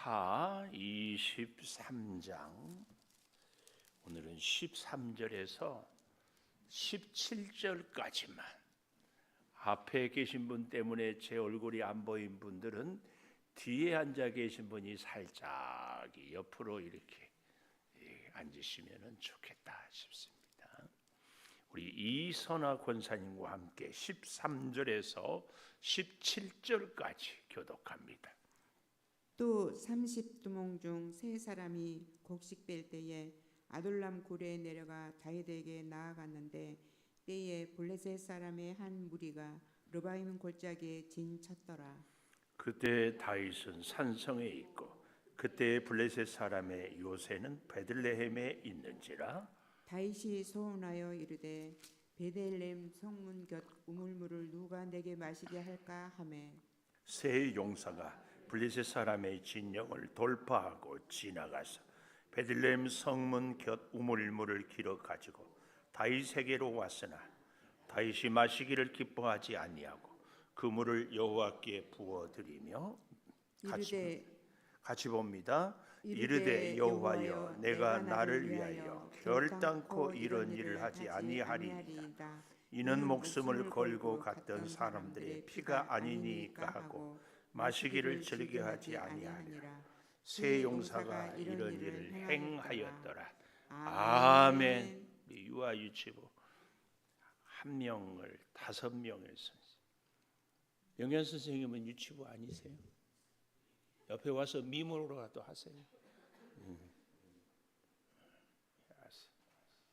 루카 23장 오늘은 13절에서 17절까지만 앞에 계신 분 때문에 제 얼굴이 안 보인 분들은 뒤에 앉아 계신 분이 살짝 옆으로 이렇게 앉으시면 좋겠다 싶습니다. 우리 이선화 권사님과 함께 13절에서 17절까지 교독합니다. 또 30두몽 중 세 사람이 곡식 뺄 때에 아둘람 굴에 내려가 다윗에게 나아갔는데 때에 블레셋 사람의 한 무리가 르바임 골짜기에 진쳤더라. 그때 다윗은 산성에 있고 그때 블레셋 사람의 요새는 베들레헴에 있는지라. 다윗이 소원하여 이르되 베들레헴 성문 곁 우물물을 누가 내게 마시게 할까 하매 세 용사가 블레셋 사람의 진영을 돌파하고 지나가서 베들레헴 성문 곁 우물물을 길어 가지고 다윗에게로 왔으나 다윗이 마시기를 기뻐하지 아니하고 그 물을 여호와께 부어 드리며 같이 봅니다. 이르되 여호와여 내가 나를 위하여 결단코 이런 일을 하지 아니하리이다. 이는 목숨을 걸고 갔던 사람들의 피가 아니니까 하고 마시기를 즐겨하지 아니하니라. 세 용사가 이런 일을 행하였더라. 아멘. 유아 유치부 한 명을 5명을 선생. 영현 선생님은 유치부 아니세요? 옆에 와서 미모로라도 하세요.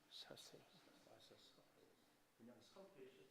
사세요. 그냥 서 계셔.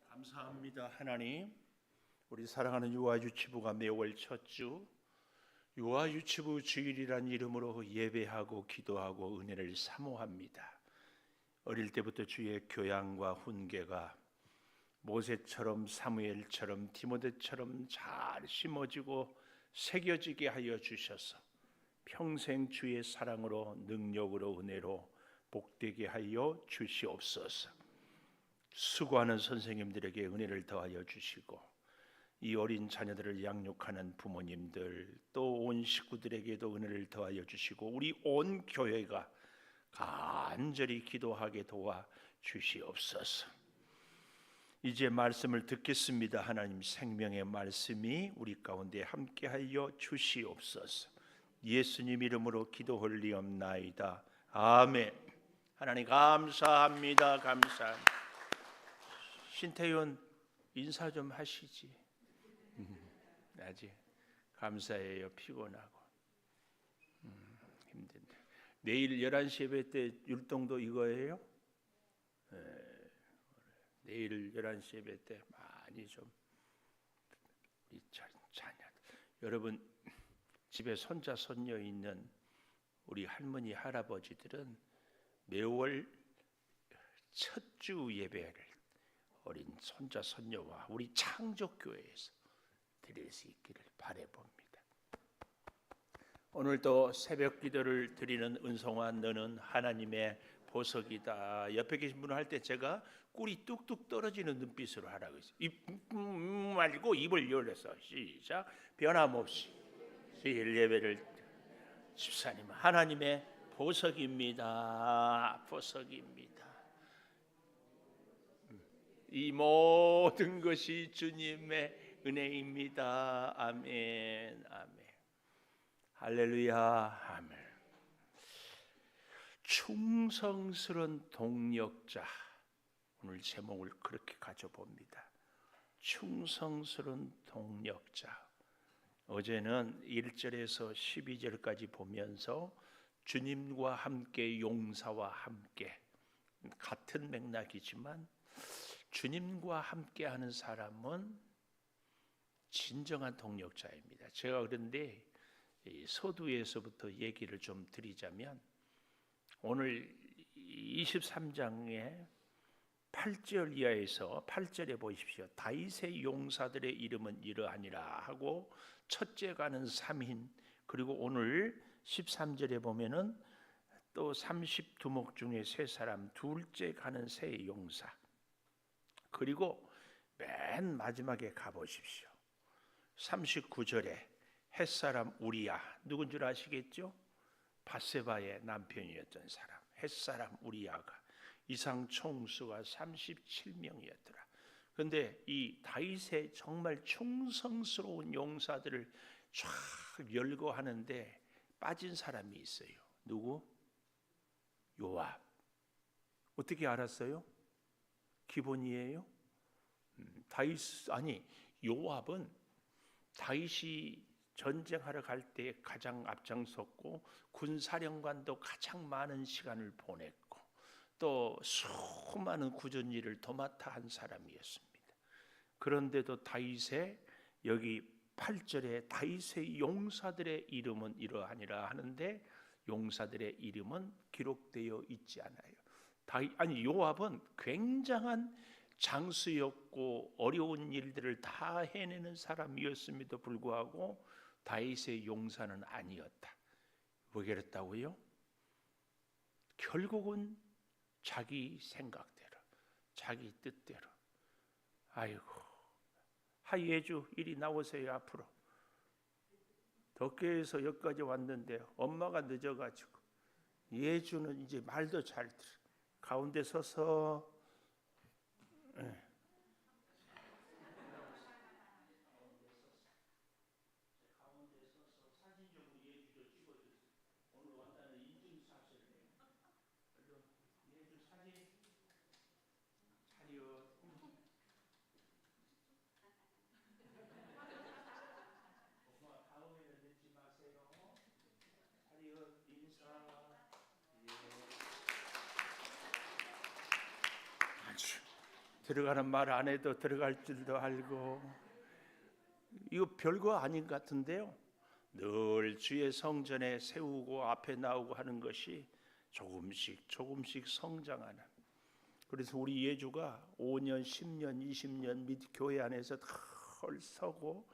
감사합니다. 하나님, 우리 사랑하는 유아유치부가 매월 첫 주 유아유치부 주일이란 이름으로 예배하고 기도하고 은혜를 사모합니다. 어릴 때부터 주의 교양과 훈계가 모세처럼 사무엘처럼 디모데처럼 잘 심어지고 새겨지게 하여 주셔서 평생 주의 사랑으로 능력으로 은혜로 복되게 하여 주시옵소서. 수고하는 선생님들에게 은혜를 더하여 주시고 이 어린 자녀들을 양육하는 부모님들 또 온 식구들에게도 은혜를 더하여 주시고 우리 온 교회가 간절히 기도하게 도와 주시옵소서. 이제 말씀을 듣겠습니다. 하나님 생명의 말씀이 우리 가운데 함께하여 주시옵소서. 예수님 이름으로 기도 올리옵나이다. 아멘. 하나님 감사합니다. 감사합니다. 신태윤 인사 좀 하시지. 아직 감사해요. 피곤하고 힘든데 내일 11시 예배 때 율동도 이거예요? 내일 11시 예배 때 많이 좀 우리 자녀 여러분 집에 손자 손녀 있는 우리 할머니 할아버지들은 매월 첫 주 예배를 어린 손자 손녀와 우리 창조교회에서 드릴 수 있기를 바라봅니다. 오늘도 새벽 기도를 드리는 은송아 너는 하나님의 보석이다. 옆에 계신 분을 할 때 제가 꿀이 뚝뚝 떨어지는 눈빛으로 하라고 했어요. 입 말고 입을 열어서 시작. 변함없이 주일 예배를 집사님 하나님의 보석입니다. 보석입니다. 이 모든 것이 주님의 은혜입니다. 아멘. 아멘. 할렐루야. 아멘. 충성스러운 동력자. 오늘 제목을 그렇게 가져봅니다. 충성스러운 동력자. 어제는 1절에서 12절까지 보면서 주님과 함께 용사와 함께 같은 맥락이지만 주님과 함께하는 사람은 진정한 동력자입니다. 제가 그런데 서두에서부터 얘기를 좀 드리자면 오늘 23장의 8절 이하에서 8절에 보십시오. 다윗의 용사들의 이름은 이러하니라 하고 첫째 가는 3인 그리고 오늘 13절에 보면은 또 32목 중에 3사람 둘째 가는 세 용사 그리고 맨 마지막에 가보십시오. 39절에 햇사람 우리야 누군 줄 아시겠죠? 바세바의 남편이었던 사람 햇사람 우리야가 이상 총수가 37명이었더라. 그런데 이 다윗의 정말 충성스러운 용사들을 쫙 열거하는데 빠진 사람이 있어요. 누구? 요압. 어떻게 알았어요? 기본이에요? 요압은 다윗이 전쟁하러 갈 때 가장 앞장섰고 군사령관도 가장 많은 시간을 보냈고 또 수많은 구전 일을 도맡아 한 사람이었습니다. 그런데도 다윗의 여기 8절에 다윗의 용사들의 이름은 이러하니라 하는데 용사들의 이름은 기록되어 있지 않아요. 요압은 굉장한 장수였고 어려운 일들을 다 해내는 사람이었음에도 불구하고 다윗의 용사는 아니었다. 왜 그랬다고요? 결국은 자기 생각대로 자기 뜻대로 아이고 하예주 이리 나오세요. 앞으로 덕계에서 여기까지 왔는데 엄마가 늦어가지고 예주는 이제 말도 잘 들어 가운데 서서 들어가는 말 안 해도 들어갈 줄도 알고 이거 별거 아닌 것 같은데요. 늘 주의 성전에 세우고 앞에 나오고 하는 것이 조금씩 성장하는 그래서 우리 예주가 5년, 10년, 20년 및 교회 안에서 덜 서고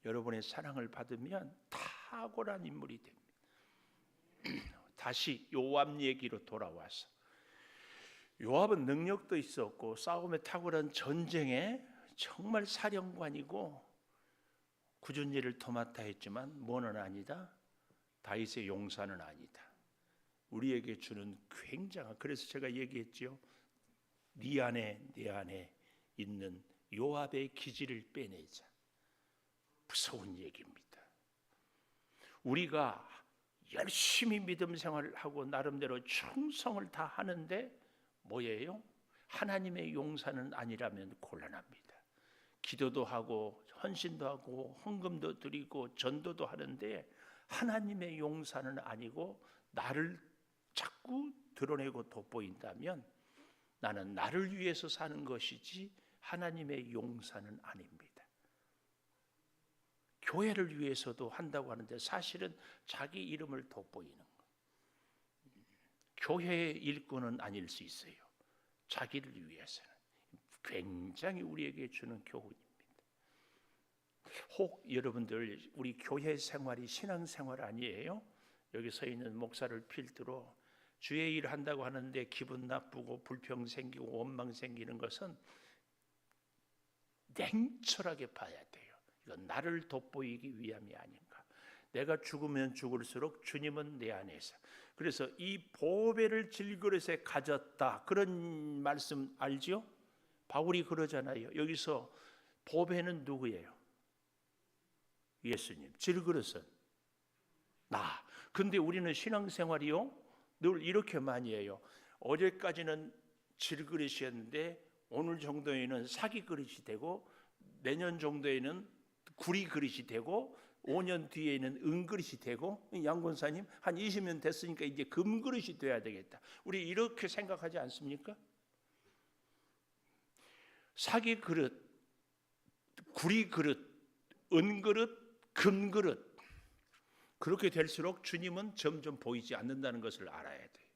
여러분의 사랑을 받으면 탁월한 인물이 됩니다. 다시 요압 얘기로 돌아와서 요압은 능력도 있었고 싸움에 탁월한 전쟁에 정말 사령관이고 굳은 일을 도맡아 했지만 뭐는 아니다. 다윗의 용사는 아니다. 우리에게 주는 굉장한 그래서 제가 얘기했지요. 네 안에 있는 요압의 기질을 빼내자. 무서운 얘기입니다. 우리가 열심히 믿음 생활을 하고 나름대로 충성을 다 하는데 뭐예요? 하나님의 용사는 아니라면 곤란합니다. 기도도 하고 헌신도 하고 헌금도 드리고 전도도 하는데 하나님의 용사는 아니고 나를 자꾸 드러내고 돋보인다면 나는 나를 위해서 사는 것이지 하나님의 용사는 아닙니다. 교회를 위해서도 한다고 하는데 사실은 자기 이름을 돋보이는 거. 교회의 일꾼은 아닐 수 있어요. 자기를 위해서는 굉장히 우리에게 주는 교훈입니다. 혹 여러분들 우리 교회 생활이 신앙생활 아니에요? 여기 서 있는 목사를 필두로 주의 일을 한다고 하는데 기분 나쁘고 불평 생기고 원망 생기는 것은 냉철하게 봐야 돼요. 이건 나를 돋보이기 위함이 아닌가. 내가 죽으면 죽을수록 주님은 내 안에서. 그래서 이 보배를 질그릇에 가졌다, 그런 말씀 알죠? 바울이 그러잖아요. 여기서 보배는 누구예요? 예수님. 질그릇은 나. 근데 우리는 신앙생활이요 늘 이렇게 많이 해요. 어제까지는 질그릇이었는데 오늘 정도에는 사기 그릇이 되고, 내년 정도에는 구리 그릇이 되고, 5년 뒤에는 은 그릇이 되고, 양 권사님 한 20년 됐으니까 이제 금 그릇이 돼야 되겠다. 우리 이렇게 생각하지 않습니까? 사기 그릇, 구리 그릇, 은 그릇, 금 그릇, 그렇게 될수록 주님은 점점 보이지 않는다는 것을 알아야 돼요.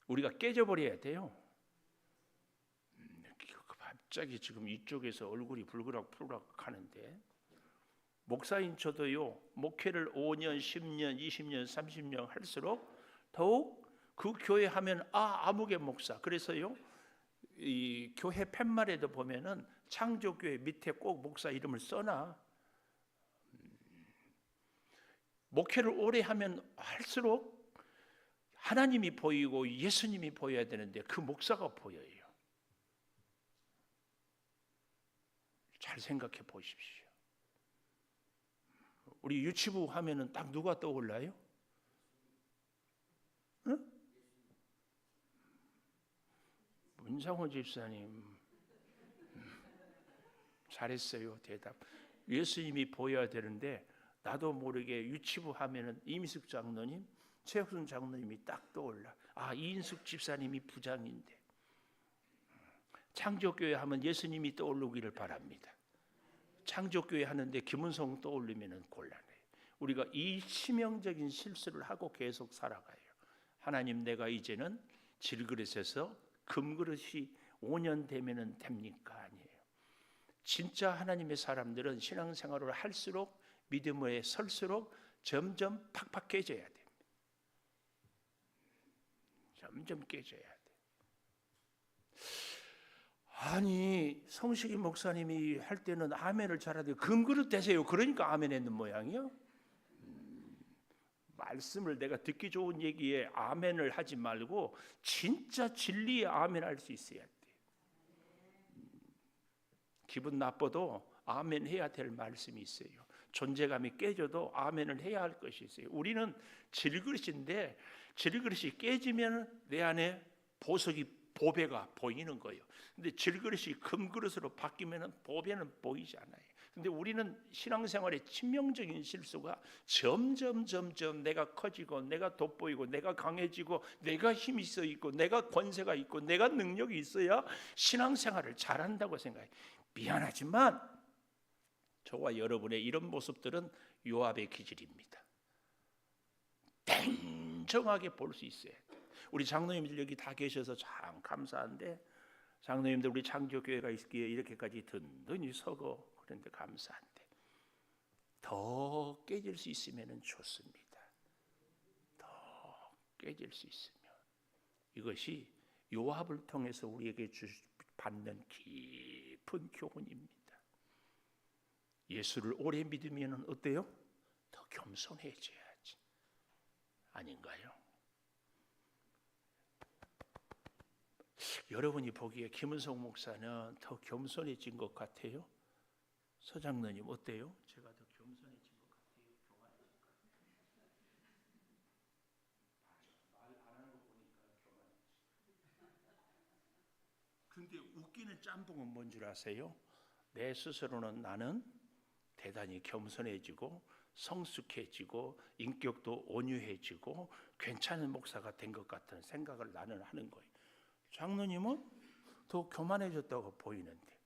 우리가 깨져버려야 돼요. 갑자기 지금 이쪽에서 얼굴이 불그락불그락 하는데, 목사인 저도요 목회를 5년, 10년, 20년, 30년 할수록 더욱 그 교회 하면 아무개 목사. 그래서요 이 교회 팻말에도 보면은 창조교회 밑에 꼭 목사 이름을 써놔. 목회를 오래 하면 할수록 하나님이 보이고 예수님이 보여야 되는데 그 목사가 보여요. 잘 생각해 보십시오. 우리 유치부 하면은 딱 누가 떠올라요? 응? 문상호 집사님. 잘했어요. 대답. 예수님이 보여야 되는데 나도 모르게 유치부 하면은 이미숙 장로님, 최혁순 장로님이 딱 떠올라. 이인숙 집사님이 부장인데. 창조교회 하면 예수님이 떠오르기를 바랍니다. 창조교회 하는데 김은성 떠올리면 곤란해요. 우리가 이 치명적인 실수를 하고 계속 살아가요. 하나님, 내가 이제는 질그릇에서 금그릇이 5년 되면 됩니까? 아니에요. 진짜 하나님의 사람들은 신앙생활을 할수록, 믿음에 설수록 점점 팍팍 깨져야 됩니다. 점점 깨져야 돼요. 아니, 성식이 목사님이 할 때는 아멘을 잘하대요. 금그릇 되세요. 그러니까 아멘 했는 모양이요. 말씀을 내가 듣기 좋은 얘기에 아멘을 하지 말고 진짜 진리에 아멘 할 수 있어야 돼요. 기분 나빠도 아멘 해야 될 말씀이 있어요. 존재감이 깨져도 아멘을 해야 할 것이 있어요. 우리는 질그릇인데 질그릇이 깨지면 내 안에 보배가 보이는 거예요. 근데 질그릇이 금그릇으로 바뀌면 보배는 보이지 않아요. 근데 우리는 신앙생활의 치명적인 실수가 점점 내가 커지고, 내가 돋보이고, 내가 강해지고, 내가 힘이 있어 있고, 내가 권세가 있고, 내가 능력이 있어야 신앙생활을 잘한다고 생각해요. 미안하지만 저와 여러분의 이런 모습들은 요압의 기질입니다. 냉정하게 볼 수 있어야 돼요. 우리 장로님들 여기 다 계셔서 참 감사한데, 장로님들 우리 창조교회가 있기에 이렇게까지 든든히 서고 그런데 감사한데, 더 깨질 수 있으면 좋습니다. 더 깨질 수 있으면. 이것이 요압을 통해서 우리에게 받는 깊은 교훈입니다. 예수를 오래 믿으면 어때요? 더 겸손해져야지. 아닌가요? 여러분이 보기에 김은성 목사는 더 겸손해진 것 같아요? 서장로님 어때요? 제가 더 겸손해진 것 같아요? 말 안 하는 거 보니까 교만해지. 근데 웃기는 짬뽕은 뭔 줄 아세요? 내 스스로는 나는 대단히 겸손해지고 성숙해지고 인격도 온유해지고 괜찮은 목사가 된 것 같은 생각을 나는 하는 거예요. 장로님은 더 교만해졌다고 보이는데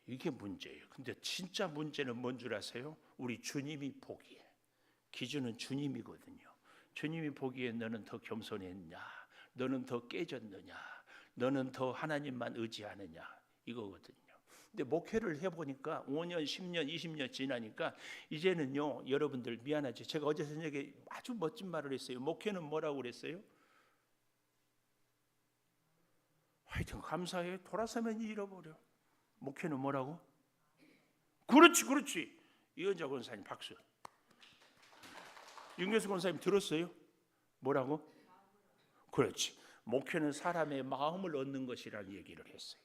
이게 문제예요. 근데 진짜 문제는 뭔 줄 아세요? 우리 주님이 보기에 기준은 주님이거든요. 주님이 보기에 너는 더 겸손했냐, 너는 더 깨졌느냐, 너는 더 하나님만 의지하느냐 이거거든요. 근데 목회를 해보니까 5년, 10년, 20년 지나니까 이제는요, 여러분들 미안하지. 제가 어제 저녁에 아주 멋진 말을 했어요. 목회는 뭐라고 그랬어요? 하여튼 감사해. 돌아서면 잃어버려. 목회는 뭐라고? 그렇지. 이은자 권사님 박수. 윤교수 권사님 들었어요? 뭐라고? 그렇지. 목회는 사람의 마음을 얻는 것이라는 얘기를 했어요.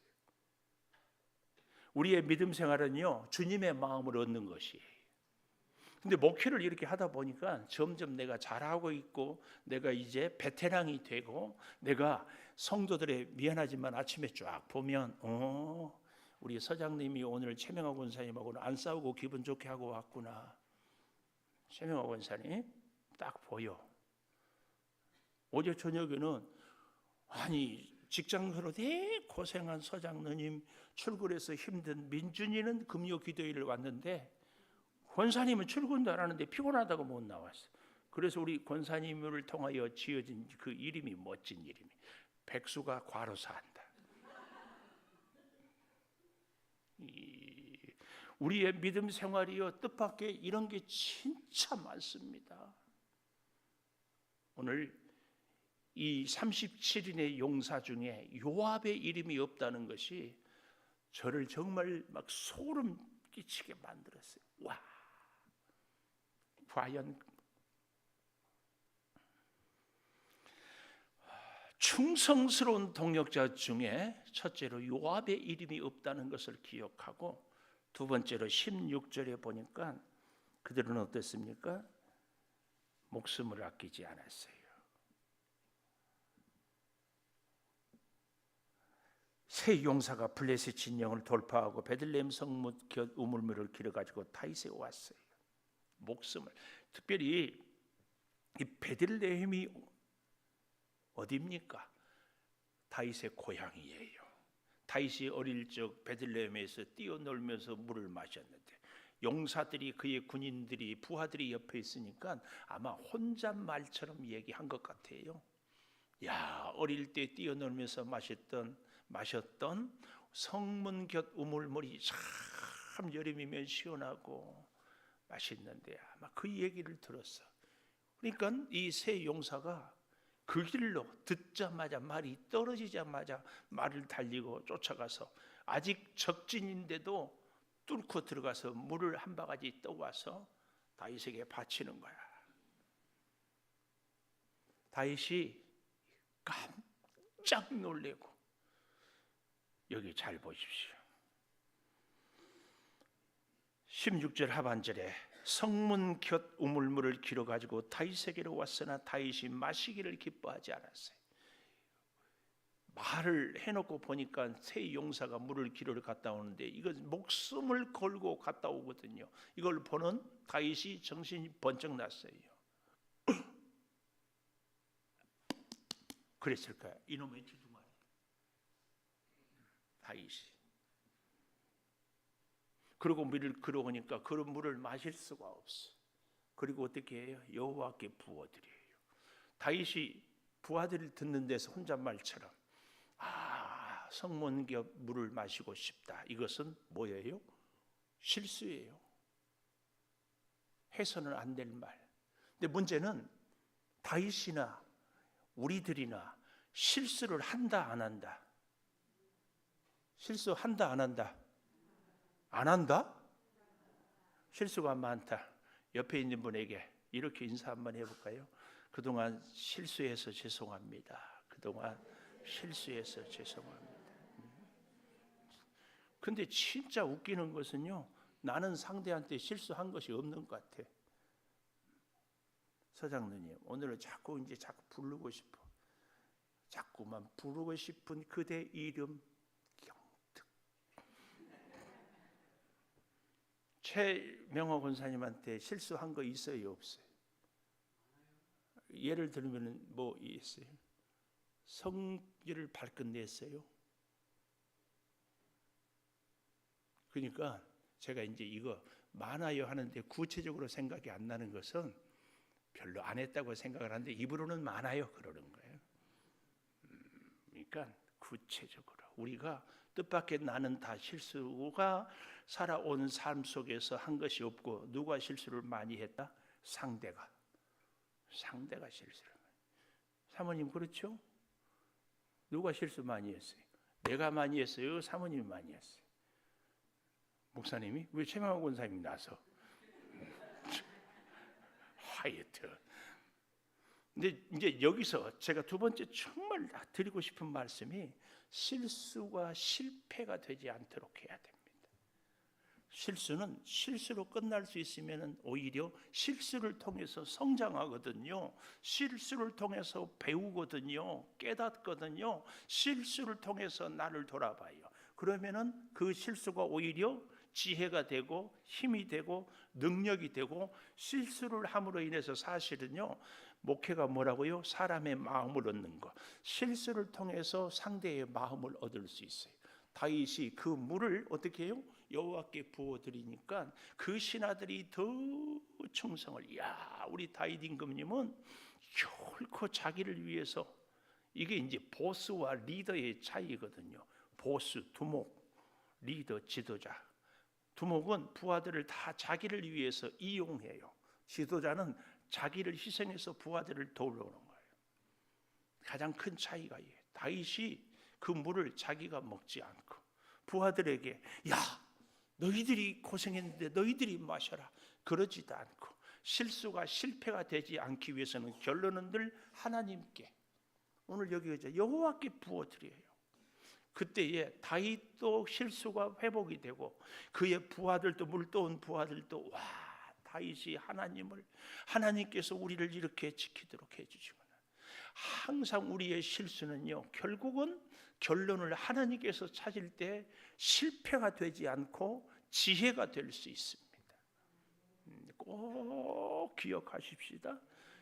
우리의 믿음 생활은요, 주님의 마음을 얻는 것이에요. 근데 목회를 이렇게 하다 보니까 점점 내가 잘하고 있고 내가 이제 베테랑이 되고 내가 성도들의 미안하지만 아침에 쫙 보면 우리 서장님이 오늘 최명화 권사님하고는 안 싸우고 기분 좋게 하고 왔구나. 최명화 권사님 딱 보여. 어제 저녁에는 아니 직장으로 되게 고생한 서장님 출근해서 힘든 민준이는 금요 기도일을 왔는데 권사님은 출근도 안 하는데 피곤하다고 못 나왔어. 그래서 우리 권사님을 통하여 지어진 그 이름이 멋진 이름이 백수가 과로사한다. 우리의 믿음 생활이요 뜻밖의 이런 게 진짜 많습니다. 오늘 이 37인의 용사 중에 요압의 이름이 없다는 것이 저를 정말 막 소름 끼치게 만들었어요. 와, 과연 충성스러운 동역자 중에 첫째로 요압의 이름이 없다는 것을 기억하고 두 번째로 16절에 보니까 그들은 어땠습니까? 목숨을 아끼지 않았어요. 세 용사가 블레셋 진영을 돌파하고 베들레헴 성문 곁 우물물을 길어가지고 다윗에 왔어요. 목숨을, 특별히 이 베들레헴이 어디입니까? 다윗의 고향이에요. 다윗이 어릴 적 베들레헴에서 뛰어놀면서 물을 마셨는데 용사들이 그의 군인들이 부하들이 옆에 있으니까 아마 혼잣말처럼 얘기한 것 같아요. 야, 어릴 때 뛰어놀면서 마셨던 성문 곁 우물물이 참 여름이면 시원하고 맛있는데 아마 그 얘기를 들었어. 그러니까 이 세 용사가 그 길로 듣자마자 말이 떨어지자마자 말을 달리고 쫓아가서 아직 적진인데도 뚫고 들어가서 물을 한 바가지 떠와서 다윗에게 바치는 거야. 다윗이 깜짝 놀래고, 여기 잘 보십시오. 16절 하반절에 성문 곁 우물물을 길어 가지고 다윗에게로 왔으나 다윗이 마시기를 기뻐하지 않았어요. 말을 해놓고 보니까 세 용사가 물을 길어 갔다 오는데 이건 목숨을 걸고 갔다 오거든요. 이걸 보는 다윗이 정신이 번쩍 났어요. 그랬을까요? 이놈의 주둥아리 다윗이. 그리고 물을 걸어오니까 그 물을 마실 수가 없어. 그리고 어떻게 해요? 여호와께 부어드려요. 다윗이 부하들을 듣는 데서 혼잣말처럼 성문 곁 물을 마시고 싶다. 이것은 뭐예요? 실수예요. 해서는 안 될 말. 근데 문제는 다윗이나 우리들이나 실수를 한다 안 한다? 실수한다 안 한다? 안 한다? 실수가 많다. 옆에 있는 분에게 이렇게 인사 한번 해볼까요? 그동안 실수해서 죄송합니다. 그동안 실수해서 죄송합니다. 근데 진짜 웃기는 것은요, 나는 상대한테 실수한 것이 없는 것 같아. 서장로님, 오늘은 자꾸 부르고 싶어. 자꾸만 부르고 싶은 그대 이름 최명호 권사님한테 실수한 거 있어요, 없어요? 예를 들면 뭐 있어요? 성질을 발끈 냈어요. 그러니까 제가 이제 이거 많아요 하는데 구체적으로 생각이 안 나는 것은 별로 안 했다고 생각을 하는데 입으로는 많아요 그러는 거예요. 그러니까 구체적으로 우리가 뜻밖의 나는 다 실수가 살아온 삶 속에서 한 것이 없고 누가 실수를 많이 했다? 상대가 실수를. 사모님 그렇죠? 누가 실수 많이 했어요? 내가 많이 했어요? 사모님이 많이 했어요? 목사님이? 왜 최명호 권사님이 나서? 하여튼 근데 이제 여기서 제가 두 번째 정말 드리고 싶은 말씀이 실수가 실패가 되지 않도록 해야 됩니다. 실수는 실수로 끝날 수 있으면 오히려 실수를 통해서 성장하거든요. 실수를 통해서 배우거든요. 깨닫거든요. 실수를 통해서 나를 돌아봐요. 그러면은 그 실수가 오히려 지혜가 되고 힘이 되고 능력이 되고 실수를 함으로 인해서 사실은요. 목회가 뭐라고요? 사람의 마음을 얻는 것. 실수를 통해서 상대의 마음을 얻을 수 있어요. 다윗이 그 물을 어떻게 해요? 여호와께 부어 드리니까 그 신하들이 더 충성을. 야, 우리 다윗 임금님은 결코 자기를 위해서 이게 이제 보스와 리더의 차이거든요. 보스, 두목, 리더, 지도자. 두목은 부하들을 다 자기를 위해서 이용해요. 지도자는 자기를 희생해서 부하들을 도우려는 거예요. 가장 큰 차이가 이에요. 다윗이 그 물을 자기가 먹지 않고 부하들에게 야 너희들이 고생했는데 너희들이 마셔라 그러지도 않고 실수가 실패가 되지 않기 위해서는 결론은 늘 하나님께 오늘 여기 여호와께 부어드려요. 그때에 다윗도 실수가 회복이 되고 그의 부하들도 물떠온 부하들도 와 다윗이 하나님께서 우리를 이렇게 지키도록 해주시구나. 항상 우리의 실수는요 결국은 결론을 하나님께서 찾을 때 실패가 되지 않고 지혜가 될 수 있습니다. 꼭 기억하십시다.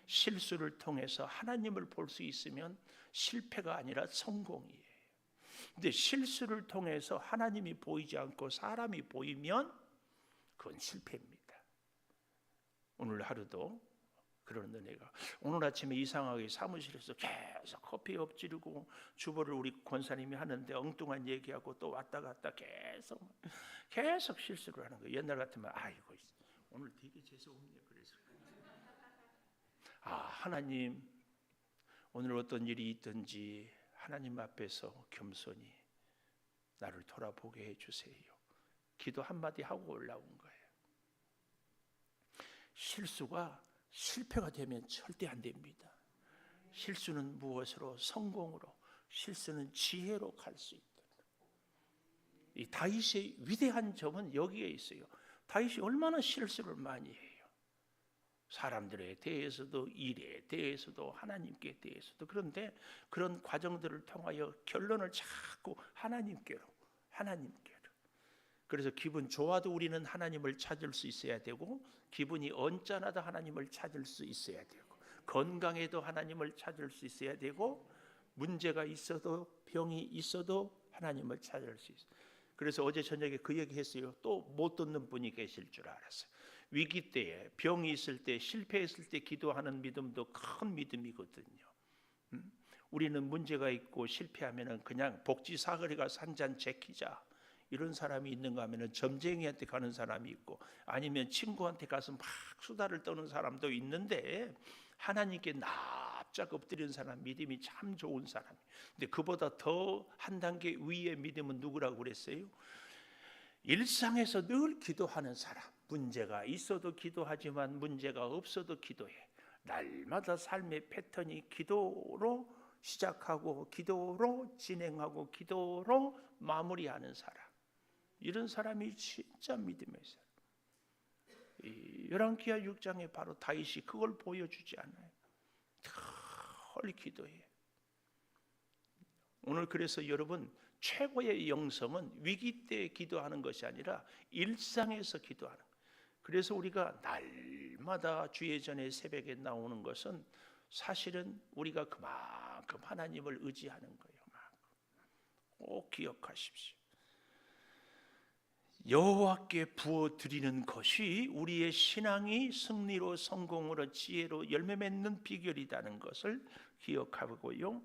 실수를 통해서 하나님을 볼 수 있으면 실패가 아니라 성공이에요. 근데 실수를 통해서 하나님이 보이지 않고 사람이 보이면 그건 실패입니다. 오늘 하루도 그런 은혜가 오늘 아침에 이상하게 사무실에서 계속 커피 엎지르고 주보를 우리 권사님이 하는데 엉뚱한 얘기하고 또 왔다 갔다 계속 실수를 하는 거예요. 옛날 같으면 아이고 오늘 되게 재수없네 그래서 하나님 오늘 어떤 일이 있든지 하나님 앞에서 겸손히 나를 돌아보게 해주세요. 기도 한마디 하고 올라온 거예요. 실수가 실패가 되면 절대 안 됩니다. 실수는 무엇으로? 성공으로. 실수는 지혜로 갈 수 있다. 이 다윗의 위대한 점은 여기에 있어요. 다윗이 얼마나 실수를 많이 해요. 사람들에 대해서도 일에 대해서도 하나님께 대해서도. 그런데 그런 과정들을 통하여 결론을 자꾸 하나님께로. 그래서 기분 좋아도 우리는 하나님을 찾을 수 있어야 되고 기분이 언짢아도 하나님을 찾을 수 있어야 되고 건강에도 하나님을 찾을 수 있어야 되고 문제가 있어도 병이 있어도 하나님을 찾을 수 있어요. 그래서 어제 저녁에 그 얘기했어요. 또 못 듣는 분이 계실 줄 알았어요. 위기 때에 병이 있을 때 실패했을 때 기도하는 믿음도 큰 믿음이거든요. 우리는 문제가 있고 실패하면은 그냥 복지 사거리 가서 한 잔 제키자 이런 사람이 있는가 하면은 점쟁이한테 가는 사람이 있고 아니면 친구한테 가서 막 수다를 떠는 사람도 있는데 하나님께 납작 엎드리는 사람 믿음이 참 좋은 사람. 근데 그보다 더 한 단계 위의 믿음은 누구라고 그랬어요? 일상에서 늘 기도하는 사람. 문제가 있어도 기도하지만 문제가 없어도 기도해. 날마다 삶의 패턴이 기도로 시작하고 기도로 진행하고 기도로 마무리하는 사람. 이런 사람이 진짜 믿음의 사람. 열왕기하 6장에 바로 다윗이 그걸 보여주지 않아요. 늘 기도해. 오늘 그래서 여러분 최고의 영성은 위기 때 기도하는 것이 아니라 일상에서 기도하는 거예요. 그래서 우리가 날마다 주의 전에 새벽에 나오는 것은 사실은 우리가 그만큼 하나님을 의지하는 거예요. 꼭 기억하십시오. 여호와께 부어 드리는 것이 우리의 신앙이 승리로, 성공으로, 지혜로 열매 맺는 비결이라는 것을 기억하고요.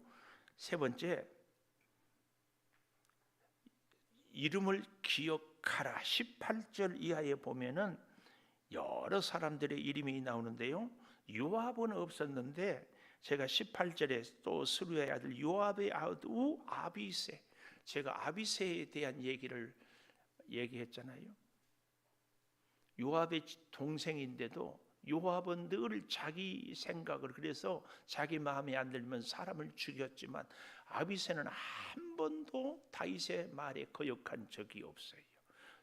세 번째, 이름을 기억하라. 18절 이하에 보면은 여러 사람들의 이름이 나오는데요. 요압은 없었는데 제가 18절에 또 스루야의 아들 요압의 아들 아비새, 제가 아비새에 대한 얘기를 얘기했잖아요. 요압의 동생인데도 요압은 늘 자기 생각을, 그래서 자기 마음에 안 들면 사람을 죽였지만 아비새는 한 번도 다윗의 말에 거역한 적이 없어요.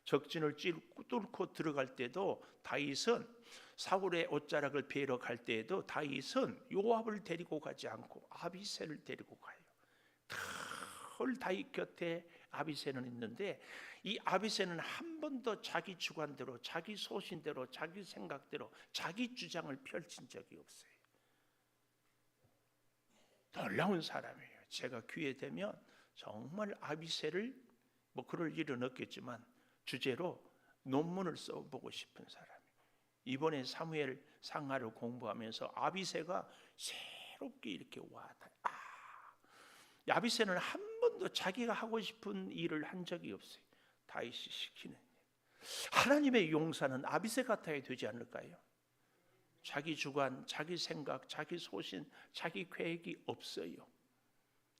적진을 뚫고 들어갈 때도 다윗은, 사울의 옷자락을 베러 갈 때에도 다윗은 요압을 데리고 가지 않고 아비새를 데리고 가요. 늘 다윗 곁에 아비새는 있는데 이 아비새는 한 번도 자기 주관대로, 자기 소신대로, 자기 생각대로 자기 주장을 펼친 적이 없어요. 놀라운 사람이에요. 제가 기회 되면 정말 아비새를, 뭐 그럴 일은 없겠지만 주제로 논문을 써보고 싶은 사람이에요. 이번에 사무엘 상하를 공부하면서 아비새가 새롭게 이렇게 아비새는 한 번도 자기가 하고 싶은 일을 한 적이 없어요. 다윗이 시키는 일. 하나님의 용사는 아비새 같아야 되지 않을까요? 자기 주관, 자기 생각, 자기 소신, 자기 계획이 없어요.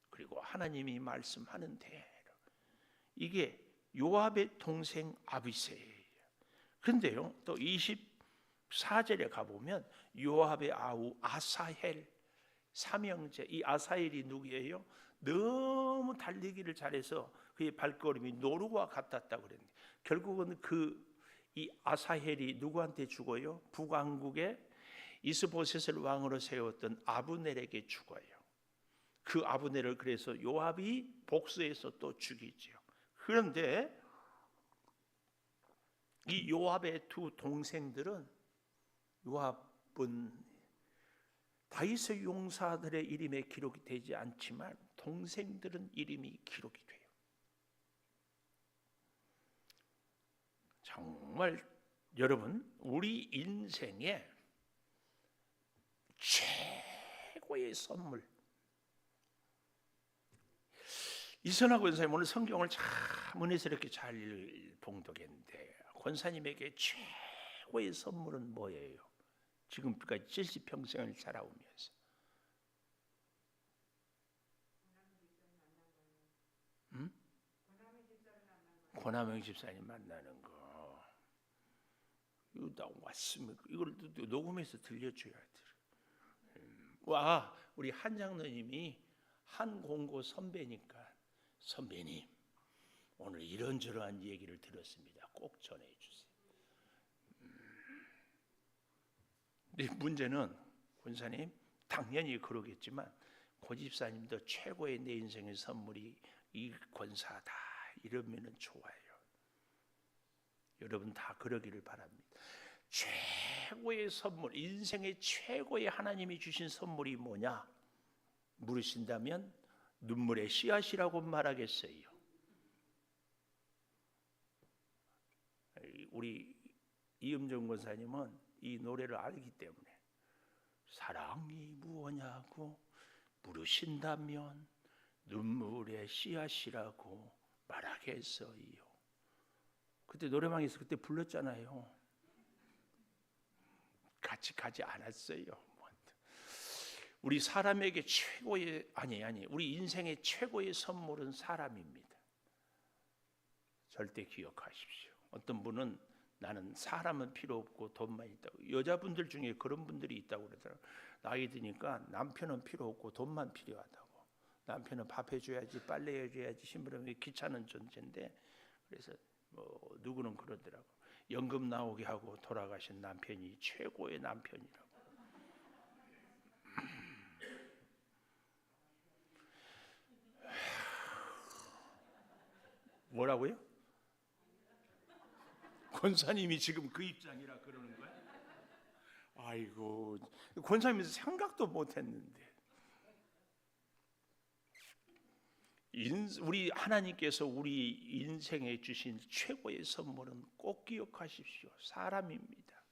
그리고 하나님이 말씀하는 대로. 이게 요압의 동생 아비새예요. 그런데요, 또 24절에 가보면 요압의 아우 아사헬, 삼형제, 이 아사헬이 누구예요? 너무 달리기를 잘해서 그의 발걸음이 노루와 같았다고 그랬는데 결국은 이 아사헬이 누구한테 죽어요? 북왕국에 이스보셋을 왕으로 세웠던 아브넬에게 죽어요. 그 아브넬을 그래서 요압이 복수해서 또 죽이지요. 그런데 이 요압의 두 동생들은, 요압은 다윗의 용사들의 이름에 기록이 되지 않지만 동생들은 이름이 기록이 돼요. 정말 여러분, 우리 인생의 최고의 선물. 이선하 권사님 오늘 성경을 참 은혜스럽게 잘 봉독했는데 권사님에게 최고의 선물은 뭐예요? 지금까지 70평생을 살아오면서 권하명 집사님 만나는 거. 이거 나 왔으면 이걸 녹음해서 들려줘야 돼. 와, 우리 한 장로님이 한 공고 선배니까, 선배님 오늘 이런저런 얘기를 들었습니다. 꼭 전해주세요. 근데 문제는 권사님 당연히 그러겠지만 고 집사님도 최고의 내 인생의 선물이 이 권사다 이러면은 좋아요. 여러분 다 그러기를 바랍니다. 최고의 선물, 인생의 최고의 하나님이 주신 선물이 뭐냐 물으신다면 눈물의 씨앗이라고 말하겠어요. 우리 이음정 권사님은 이 노래를 알기 때문에 사랑이 무엇냐고 물으신다면 눈물의 씨앗이라고 말하겠어요. 그때 노래방에서 그때 불렀잖아요. 같이 가지 않았어요. 우리 사람에게 최고의 우리 인생의 최고의 선물은 사람입니다. 절대 기억하십시오. 어떤 분은 나는 사람은 필요 없고 돈만 있다고. 여자분들 중에 그런 분들이 있다고 그러더라고요. 나이 드니까 남편은 필요 없고 돈만 필요하다고. 남편은 밥 해줘야지, 빨래 해줘야지, 신부름이 귀찮은 존재인데, 그래서 누구는 그러더라고. 연금 나오게 하고 돌아가신 남편이 최고의 남편이라고. 뭐라고요? 권사님이 지금 그 입장이라 그러는 거야? 아이고, 권사님은 생각도 못했는데. 우리 하나님께서 우리 인생에 주신 최고의 선물은 꼭 기억하십시오. 사람입니다.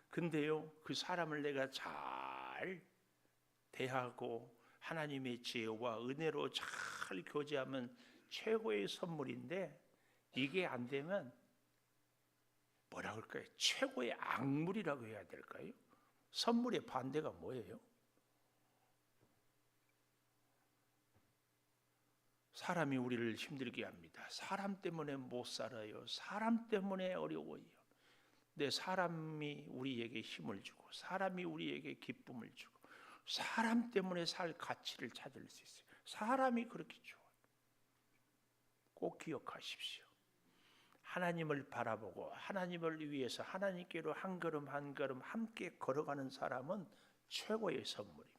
근데요, 그 사람을 내가 잘 대하고 하나님의 지혜와 은혜로 잘 교제하면 최고의 선물인데, 이게 안 되면 뭐라 그럴까요? 최고의 악물이라고 해야 될까요? 선물의 반대가 뭐예요? 사람이 우리를 힘들게 합니다. 사람 때문에 못 살아요. 사람 때문에 어려워요. 근데 사람이 우리에게 힘을 주고, 사람이 우리에게 기쁨을 주고, 사람 때문에 살 가치를 찾을 수 있어요. 사람이 그렇게 좋아요. 꼭 기억하십시오. 하나님을 바라보고 하나님을 위해서 하나님께로 한 걸음 한 걸음 함께 걸어가는 사람은 최고의 선물입니다.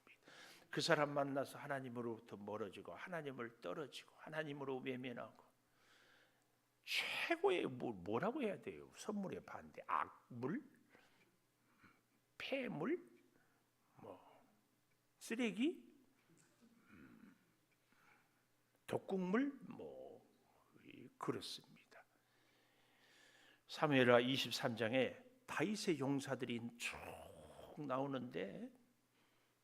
그 사람 만나서 하나님으로부터 멀어지고 하나님을 떨어지고 하나님으로 외면하고, 최고의 뭐라고 해야 돼요? 선물의 반대. 악물? 폐물? 쓰레기? 독국물? 그렇습니다. 사무엘하 23장에 다윗의 용사들이 쭉 나오는데,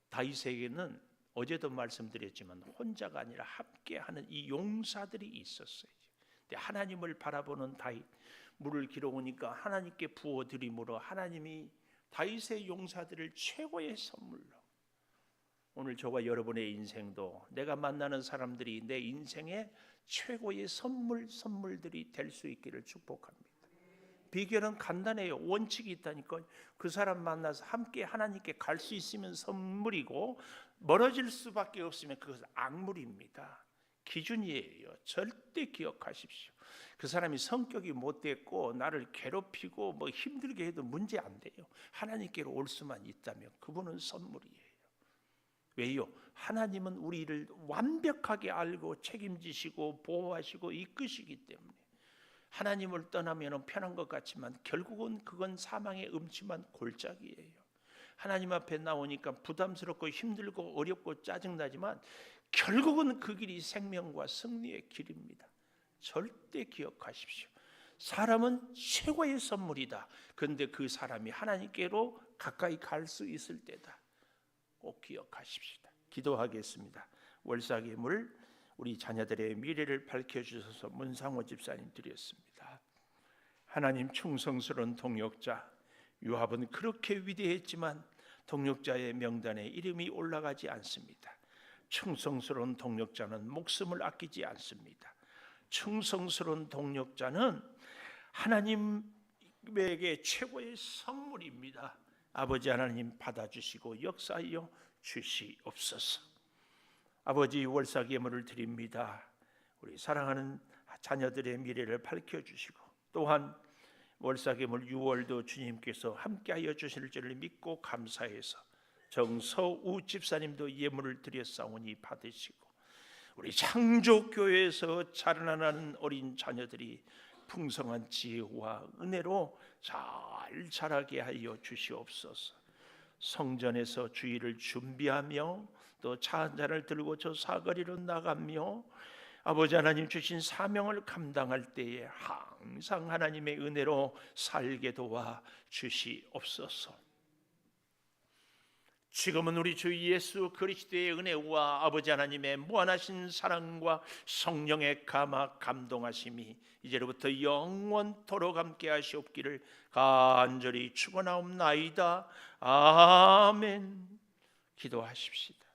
다윗에게는 어제도 말씀드렸지만 혼자가 아니라 함께하는 이 용사들이 있었어요. 근데 하나님을 바라보는 다윗, 물을 길어오니까 하나님께 부어드림으로 하나님이 다윗의 용사들을 최고의 선물로, 오늘 저와 여러분의 인생도 내가 만나는 사람들이 내 인생의 최고의 선물들이 될 수 있기를 축복합니다. 비결은 간단해요. 원칙이 있다니까. 그 사람 만나서 함께 하나님께 갈 수 있으면 선물이고, 멀어질 수밖에 없으면 그것은 악물입니다. 기준이에요. 절대 기억하십시오. 그 사람이 성격이 못됐고 나를 괴롭히고 힘들게 해도 문제 안 돼요. 하나님께로 올 수만 있다면 그분은 선물이에요. 왜요? 하나님은 우리를 완벽하게 알고 책임지시고 보호하시고 이끄시기 때문에, 하나님을 떠나면 편한 것 같지만 결국은 그건 사망의 음침한 골짜기예요. 하나님 앞에 나오니까 부담스럽고 힘들고 어렵고 짜증나지만 결국은 그 길이 생명과 승리의 길입니다. 절대 기억하십시오. 사람은 최고의 선물이다. 그런데 그 사람이 하나님께로 가까이 갈 수 있을 때다. 꼭 기억하십시다. 기도하겠습니다. 월삭임을 우리 자녀들의 미래를 밝혀주셔서 문상호 집사님 드렸습니다. 하나님, 충성스러운 동역자 요압은 그렇게 위대했지만 동역자의 명단에 이름이 올라가지 않습니다. 충성스러운 동역자는 목숨을 아끼지 않습니다. 충성스러운 동역자는 하나님에게 최고의 선물입니다. 아버지 하나님, 받아주시고 역사하여 주시옵소서. 아버지, 월삭 예물을 드립니다. 우리 사랑하는 자녀들의 미래를 밝혀주시고, 또한 월삭 예물 6월도 주님께서 함께하여 주실 줄을 믿고 감사해서 정서우 집사님도 예물을 드렸사오니 받으시고, 우리 창조교회에서 자라나는 어린 자녀들이 풍성한 지혜와 은혜로 잘 자라게 하여 주시옵소서. 성전에서 주일을 준비하며 또 차 한 잔을 들고 저 사거리로 나가며 아버지 하나님 주신 사명을 감당할 때에 항상 하나님의 은혜로 살게 도와 주시옵소서. 지금은 우리 주 예수 그리스도의 은혜와 아버지 하나님의 무한하신 사랑과 성령의 감화 감동하심이 이제로부터 영원토록 함께 하시옵기를 간절히 축원하옵나이다. 아멘. 기도하십시다.